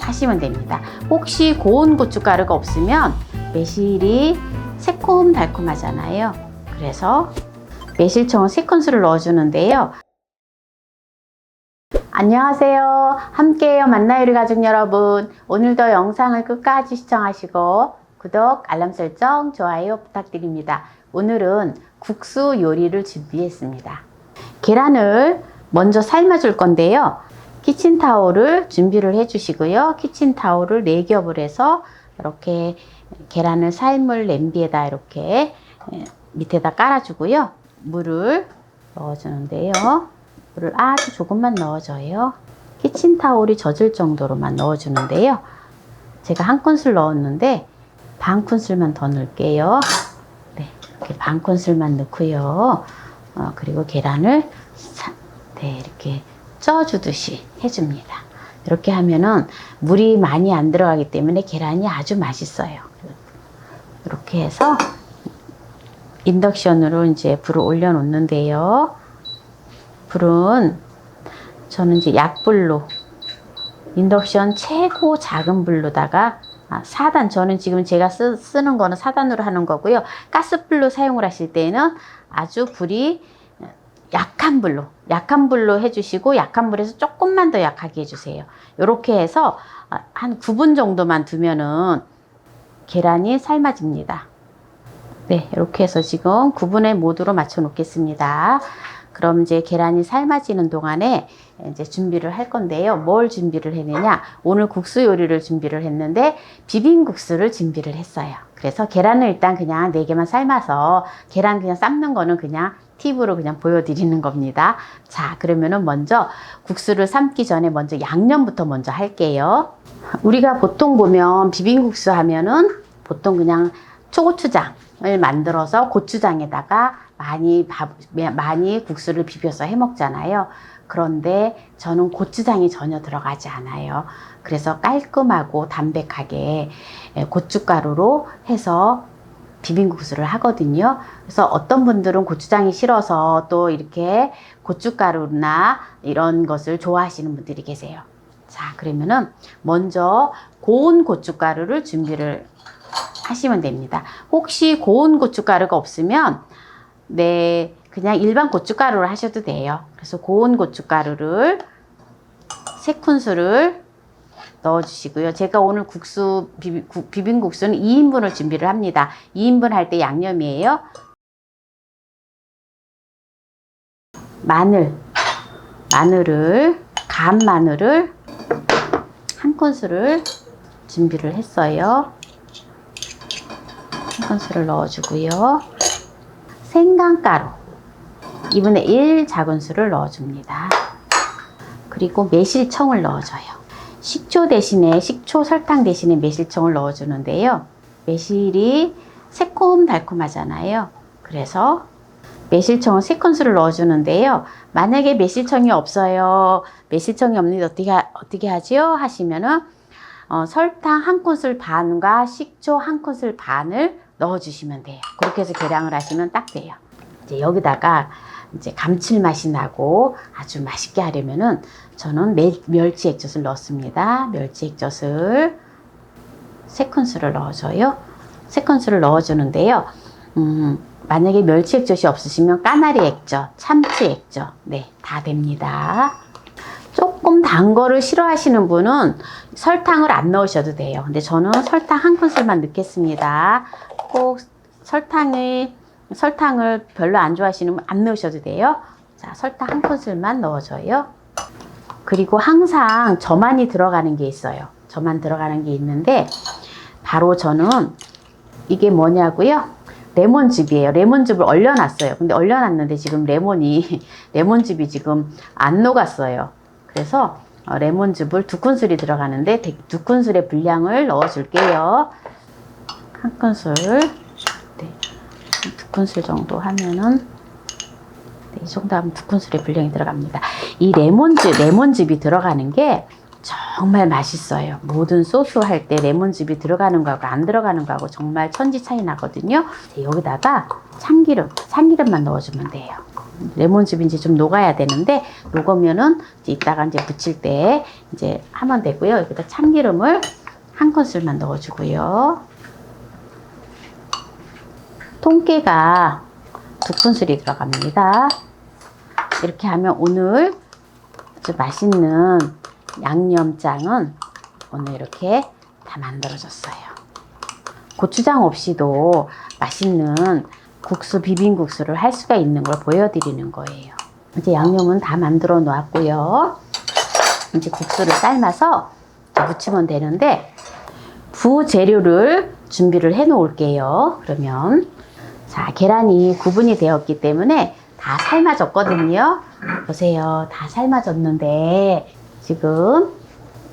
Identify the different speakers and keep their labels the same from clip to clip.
Speaker 1: 하시면 됩니다. 혹시 고운 고춧가루가 없으면 매실이 새콤달콤하잖아요. 그래서 매실청을 3큰술을 넣어주는데요. 안녕하세요. 함께해요 만나 요리 가족 여러분. 오늘도 영상을 끝까지 시청하시고 구독, 알람 설정, 좋아요 부탁드립니다. 오늘은 국수 요리를 준비했습니다. 계란을 먼저 삶아줄 건데요. 키친타올을 준비를 해주시고요. 키친타올을 4겹을 해서 이렇게 계란을 삶을 냄비에다 이렇게 밑에다 깔아주고요. 물을 넣어주는데요. 물을 아주 조금만 넣어줘요. 키친타올이 젖을 정도로만 넣어주는데요. 제가 1큰술 넣었는데 반 큰술만 더 넣을게요. 네, 이렇게 반 큰술만 넣고요. 그리고 계란을 이렇게 쪄주듯이 해줍니다. 이렇게 하면은 물이 많이 안 들어가기 때문에 계란이 아주 맛있어요. 이렇게 해서 인덕션으로 이제 불을 올려 놓는데요. 불은 저는 이제 약불로 인덕션 최고 작은 불로다가 4단, 저는 지금 제가 쓰는 거는 4단으로 하는 거고요. 가스불로 사용을 하실 때는 아주 불이 약한 불로 해주시고, 약한 불에서 조금만 더 약하게 해주세요. 이렇게 해서 한 9분 정도만 두면은 계란이 삶아집니다. 네, 이렇게 해서 지금 9분의 모드로 맞춰 놓겠습니다. 그럼 이제 계란이 삶아지는 동안에 이제 준비를 할 건데요. 뭘 준비를 했느냐? 오늘 국수 요리를 준비를 했는데 비빔국수를 준비를 했어요. 그래서 계란을 일단 그냥 4개만 삶아서 계란 그냥 삶는 거는 그냥 팁으로 그냥 보여드리는 겁니다. 자, 그러면은 먼저 국수를 삶기 전에 먼저 양념부터 먼저 할게요. 우리가 보통 보면 비빔국수 하면은 보통 그냥 초고추장을 만들어서 고추장에다가 많이 국수를 비벼서 해 먹잖아요. 그런데 저는 고추장이 전혀 들어가지 않아요. 그래서 깔끔하고 담백하게 고춧가루로 해서 비빔국수를 하거든요. 그래서 어떤 분들은 고추장이 싫어서 또 이렇게 고춧가루나 이런 것을 좋아하시는 분들이 계세요. 자, 그러면은 먼저 고운 고춧가루를 준비를 하시면 됩니다. 혹시 고운 고춧가루가 없으면 그냥 일반 고춧가루를 하셔도 돼요. 그래서 고운 고춧가루를 3큰술을 넣어주시고요. 제가 오늘 비빔국수는 2인분을 준비를 합니다. 2인분 할 때 양념이에요. 간 마늘을 1큰술을 준비를 했어요. 1큰술을 넣어주고요. 생강가루 2분의 1 작은술을 넣어줍니다. 그리고 매실청을 넣어줘요. 식초, 설탕 대신에 매실청을 넣어주는데요. 매실이 새콤달콤하잖아요. 그래서 매실청을 3큰술을 넣어주는데요. 만약에 매실청이 없어요. 매실청이 없는데 어떻게 하지요? 하시면은 설탕 1큰술 반과 식초 1큰술 반을 넣어주시면 돼요. 그렇게 해서 계량을 하시면 딱 돼요. 이제 여기다가 이제 감칠맛이 나고 아주 맛있게 하려면은 저는 멸치 액젓을 넣습니다. 멸치 액젓을 3큰술을 넣어줘요. 3큰술을 넣어주는데요. 만약에 멸치 액젓이 없으시면 까나리 액젓, 참치 액젓, 네, 다 됩니다. 조금 단 거를 싫어하시는 분은 설탕을 안 넣으셔도 돼요. 근데 저는 설탕 1큰술만 넣겠습니다. 꼭 설탕을 별로 안 좋아하시는 분 안 넣으셔도 돼요. 자, 설탕 1큰술만 넣어줘요. 그리고 항상 저만이 들어가는 게 있어요. 저만 들어가는 게 있는데 바로 저는 이게 뭐냐고요? 레몬즙이에요. 레몬즙을 얼려놨어요. 근데 얼려놨는데 지금 레몬즙이 지금 안 녹았어요. 그래서 레몬즙을 2큰술이 들어가는데 2큰술의 분량을 넣어줄게요. 1큰술, 네, 2큰술 정도 하면은 이 정도 하면 2큰술의 분량이 들어갑니다. 이 레몬즙이 들어가는 게 정말 맛있어요. 모든 소스 할 때 레몬즙이 들어가는 거하고 안 들어가는 거하고 정말 천지 차이 나거든요. 여기다가 참기름만 넣어주면 돼요. 레몬즙이 이제 좀 녹아야 되는데, 녹으면은 이제 이따가 이제 부칠 때 이제 하면 되고요. 여기다 참기름을 한 큰술만 넣어주고요. 통깨가 2큰술이 들어갑니다. 이렇게 하면 오늘 아주 맛있는 양념장은 오늘 이렇게 다 만들어졌어요. 고추장 없이도 맛있는 국수, 비빔국수를 할 수가 있는 걸 보여드리는 거예요. 이제 양념은 다 만들어 놓았고요. 이제 국수를 삶아서 무치면 되는데, 부재료를 준비를 해 놓을게요. 그러면 자, 계란이 구분이 되었기 때문에 다 삶아졌거든요. 보세요. 다 삶아졌는데 지금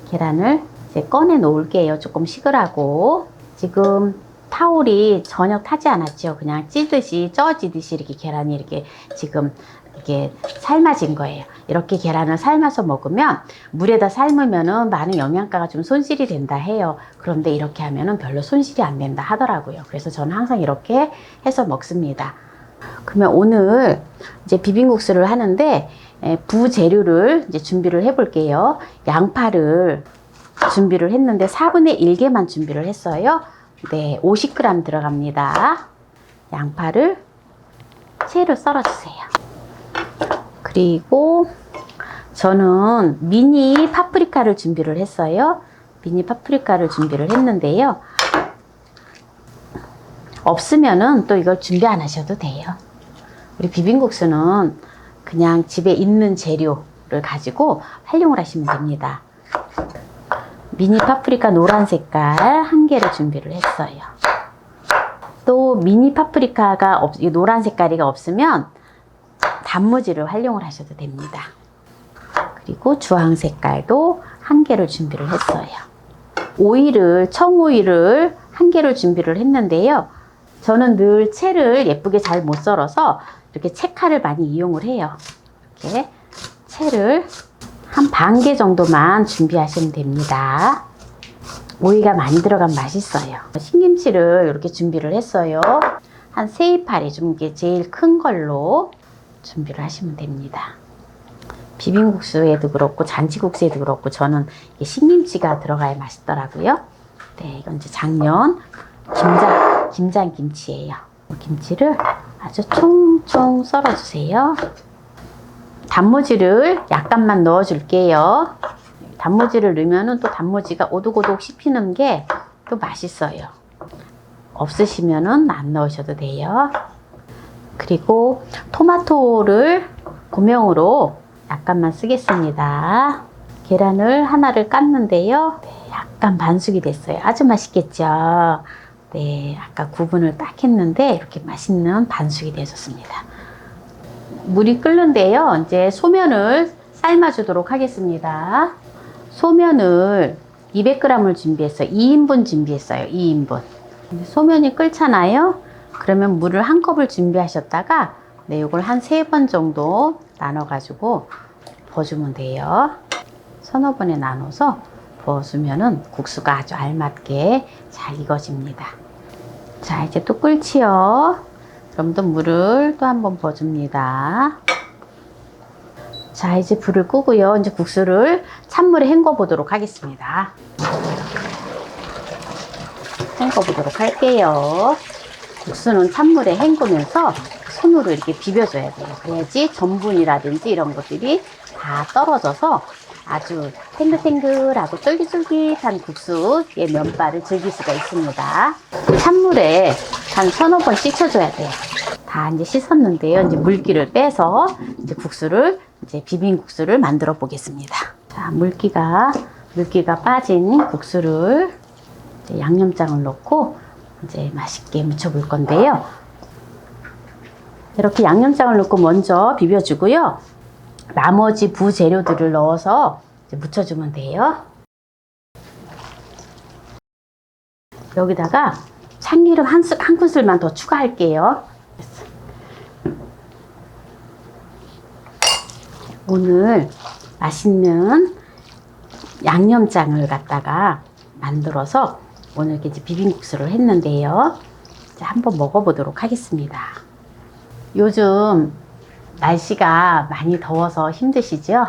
Speaker 1: 계란을 이제 꺼내 놓을게요. 조금 식으라고. 지금 타올이 전혀 타지 않았죠. 그냥 찌듯이 쪄지듯이 이렇게 계란이 이렇게 지금 이렇게 삶아진 거예요. 이렇게 계란을 삶아서 먹으면, 물에다 삶으면은 많은 영양가가 좀 손실이 된다 해요. 그런데 이렇게 하면은 별로 손실이 안 된다 하더라고요. 그래서 저는 항상 이렇게 해서 먹습니다. 그러면 오늘 이제 비빔국수를 하는데, 부재료를 이제 준비를 해 볼게요. 양파를 준비를 했는데 4분의 1개만 준비를 했어요. 네, 50g 들어갑니다. 양파를 채로 썰어 주세요. 그리고 저는 미니 파프리카를 준비를 했어요. 미니 파프리카를 준비를 했는데요. 없으면은 또 이걸 준비 안 하셔도 돼요. 우리 비빔국수는 그냥 집에 있는 재료를 가지고 활용을 하시면 됩니다. 미니 파프리카 노란 색깔 1개를 준비를 했어요. 또 미니 파프리카가 노란 색깔이가 없으면 단무지를 활용을 하셔도 됩니다. 그리고 주황 색깔도 1개를 준비를 했어요. 청오이를 1개를 준비를 했는데요. 저는 늘 채를 예쁘게 잘 못 썰어서 이렇게 채칼을 많이 이용을 해요. 이렇게 채를 한 반 개 정도만 준비하시면 됩니다. 오이가 많이 들어가면 맛있어요. 신김치를 이렇게 준비를 했어요. 한 3이파리 좀 이게 제일 큰 걸로 준비를 하시면 됩니다. 비빔국수에도 그렇고 잔치국수에도 그렇고 저는 신김치가 들어가야 맛있더라고요. 네, 이건 이제 작년 김장김치예요. 김치를 아주 총총 썰어주세요. 단무지를 약간만 넣어줄게요. 단무지를 넣으면 또 단무지가 오독오독 씹히는 게 또 맛있어요. 없으시면은 안 넣으셔도 돼요. 그리고 토마토를 고명으로 약간만 쓰겠습니다. 계란을 하나를 깠는데요. 네, 약간 반숙이 됐어요. 아주 맛있겠죠? 네, 아까 구분을 딱 했는데 이렇게 맛있는 반숙이 되었습니다. 물이 끓는데요. 이제 소면을 삶아주도록 하겠습니다. 소면을 200g을 준비했어요. 2인분 준비했어요. 2인분. 소면이 끓잖아요. 그러면 물을 1컵을 준비하셨다가 네, 이걸 한 3번 정도 나눠가지고 부어주면 돼요. 서너 번에 나눠서 부어주면은 국수가 아주 알맞게 잘 익어집니다. 자, 이제 또 끓지요. 그럼 또 물을 또 한번 부어줍니다. 자, 이제 불을 끄고요. 이제 국수를 찬물에 헹궈 보도록 하겠습니다. 헹궈 보도록 할게요. 국수는 찬물에 헹구면서 손으로 이렇게 비벼줘야 돼요. 그래야지 전분이라든지 이런 것들이 다 떨어져서 아주 탱글탱글하고 쫄깃쫄깃한 국수의 면발을 즐길 수가 있습니다. 찬물에 한 서너 번 씻어줘야 돼요. 다 이제 씻었는데요. 이제 물기를 빼서 이제 이제 비빔국수를 만들어 보겠습니다. 자, 물기가 빠진 국수를 이제 양념장을 넣고 이제 맛있게 무쳐 볼 건데요. 이렇게 양념장을 넣고 먼저 비벼주고요. 나머지 부재료들을 넣어서 이제 무쳐주면 돼요. 여기다가 참기름 한 큰술만 더 추가할게요. 오늘 맛있는 양념장을 갖다가 만들어서 오늘 이제 비빔국수를 했는데요. 이제 한번 먹어보도록 하겠습니다. 요즘 날씨가 많이 더워서 힘드시죠?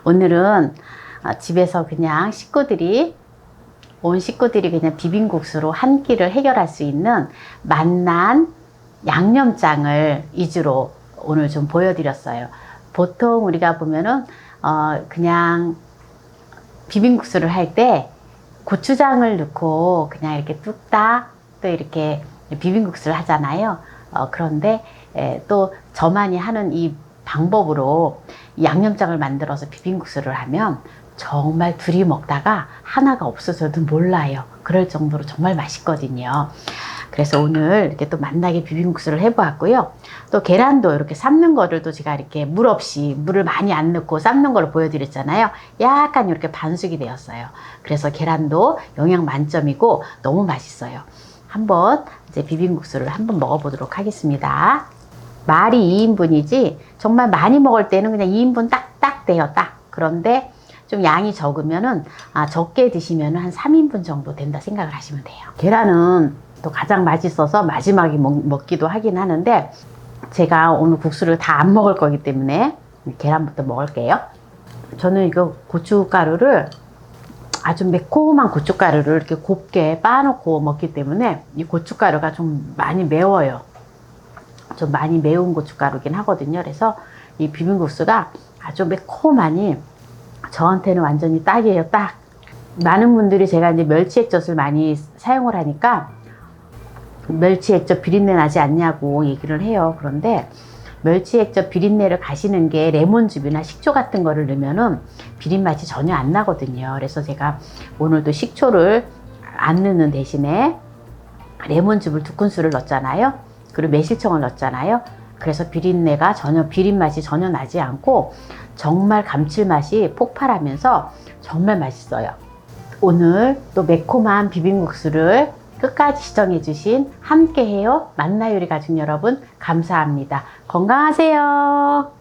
Speaker 1: 오늘은 집에서 그냥 온 식구들이 그냥 비빔국수로 한 끼를 해결할 수 있는 맛난 양념장을 위주로 오늘 좀 보여드렸어요. 보통 우리가 보면은 그냥 비빔국수를 할 때 고추장을 넣고 그냥 이렇게 뚝딱 또 이렇게 비빔국수를 하잖아요. 그런데 또 저만이 하는 이 방법으로 양념장을 만들어서 비빔국수를 하면 정말 둘이 먹다가 하나가 없어져도 몰라요. 그럴 정도로 정말 맛있거든요. 그래서 오늘 이렇게 또 맛나게 비빔국수를 해보았고요. 또 계란도 이렇게 삶는 거를 또 제가 이렇게 물 없이 물을 많이 안 넣고 삶는 걸 보여드렸잖아요. 약간 이렇게 반숙이 되었어요. 그래서 계란도 영양 만점이고 너무 맛있어요. 한번 이제 비빔국수를 한번 먹어보도록 하겠습니다. 말이 2인분이지 정말 많이 먹을 때는 그냥 2인분 딱 돼요. 딱. 그런데 좀 양이 적으면은 적게 드시면은 한 3인분 정도 된다 생각을 하시면 돼요. 계란은 또 가장 맛있어서 마지막에 먹기도 하긴 하는데 제가 오늘 국수를 다 안 먹을 거기 때문에 계란부터 먹을게요. 저는 이거 고춧가루를 아주 매콤한 고춧가루를 이렇게 곱게 빻아놓고 먹기 때문에 이 고춧가루가 좀 많이 매워요. 좀 많이 매운 고춧가루긴 하거든요. 그래서 이 비빔국수가 아주 매콤하니 저한테는 완전히 딱이에요. 딱. 많은 분들이 제가 이제 멸치액젓을 많이 사용을 하니까 멸치액젓 비린내 나지 않냐고 얘기를 해요. 그런데 멸치액젓 비린내를 가시는 게 레몬즙이나 식초 같은 거를 넣으면은 비린맛이 전혀 안 나거든요. 그래서 제가 오늘도 식초를 안 넣는 대신에 레몬즙을 2큰술을 넣었잖아요. 그리고 매실청을 넣었잖아요. 그래서 비린맛이 전혀 나지 않고 정말 감칠맛이 폭발하면서 정말 맛있어요. 오늘 또 매콤한 비빔국수를 끝까지 시청해주신 함께해요 만나요리 가족 여러분 감사합니다. 건강하세요.